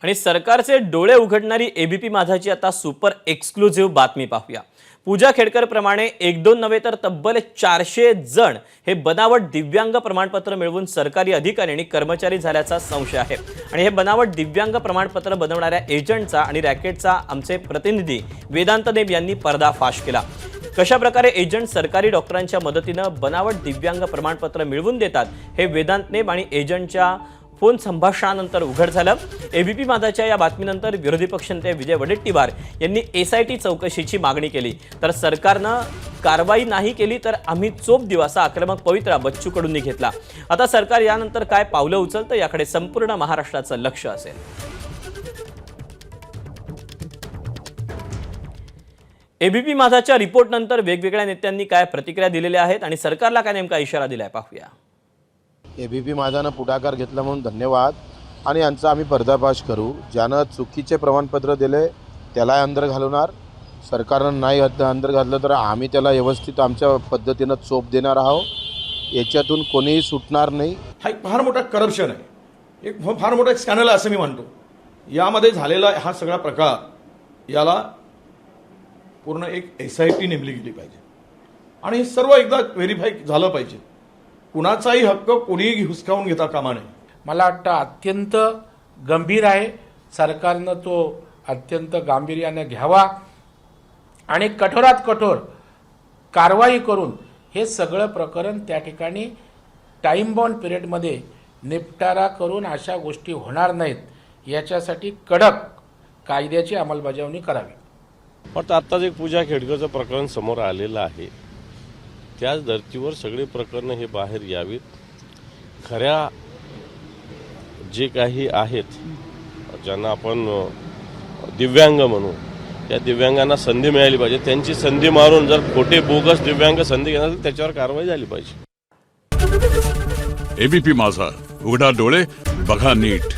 आणि सरकारचे डोळे उघडणारी एबीपी माझाची आता सुपर एक्सक्लुझिव्ह बातमी पाहूया। पूजा खेडकर प्रमाणे एक दोन नव्हे तर तब्बल 400 जण हे बनावट दिव्यांग प्रमाणपत्र मिळवून सरकारी अधिकारी आणि कर्मचारी झाल्याचा संशय आहे। आणि हे बनावट दिव्यांग प्रमाणपत्र बनवणाऱ्या एजंटचा आणि रॅकेटचा आमचे प्रतिनिधी वेदांत देव यांनी पर्दाफाश केला। कशा प्रकारे एजंट सरकारी डॉक्टरांच्या मदतीने बनावट दिव्यांग प्रमाणपत्र मिळवून देतात हे वेदांत देव आणि एजंटच्या फोन संभाषणानंतर उघड झालं। एबीपी माझाच्या या बातमीनंतर विरोधी पक्षनेते विजय वडेट्टीवार यांनी एसआयटी चौकशीची मागणी केली, तर सरकारनं कारवाई नाही केली तर आम्ही चोप देऊ असा आक्रमक पवित्रा बच्चू कडूंनी घेतला। आता सरकार यानंतर काय पावलं उचलतं याकडे संपूर्ण महाराष्ट्राचं लक्ष असेल। एबीपी माझाच्या रिपोर्टनंतर वेगवेगळ्या नेत्यांनी काय प्रतिक्रिया दिलेल्या आहेत आणि सरकारला काय नेमका इशारा दिलाय पाहूया। एबीपी माझानं पुढाकार घेतला म्हणून धन्यवाद आणि यांचा आम्ही पर्दाफाश करू। ज्यानं चुकीचे प्रमाणपत्र दिले त्याला अंदर घालवणार, सरकारनं नाही अंदर घातलं तर आम्ही त्याला व्यवस्थित आमच्या पद्धतीनं चोप देणार आहोत। याच्यातून कोणीही सुटणार नाही। हा एक फार मोठा करप्शन आहे, एक फार मोठा स्कॅनल आहे असं मी म्हणतो। यामध्ये झालेला हा सगळा प्रकार याला पूर्ण एक एसआयटी नेमली गेली पाहिजे आणि हे सर्व एकदा व्हेरीफाय झालं पाहिजे। कुणाचाही हक्क कोणीही हुसकावून घेता कामा नये। मला वाटतं अत्यंत गंभीर आहे, सरकारनं तो अत्यंत गांभीर्याने घ्यावा आणि कठोरात कठोर कारवाई करून हे सगळं प्रकरण त्या ठिकाणी टाईम बाउंड पिरियडमध्ये निपटारा करून अशा गोष्टी होणार नाहीत याच्यासाठी कडक कायद्याची अंमलबजावणी करावी। पण आत्ताच एक पूजा खेडकरचं प्रकरण समोर आलेलं आहे, त्याच धर्तीवर सगळे प्रकरण हे बाहेर यावीत। खऱ्या जे काही आहेत ज्यांना आपण दिव्यांग म्हणू त्या दिव्यांगांना संधी मिळाली पाहिजे। त्यांची संधी मारून जर खोटे बोगस दिव्यांग संधी घेणार तर त्याच्यावर कारवाई झाली पाहिजे। एबीपी माझा, उघडा डोळे बघा नीट।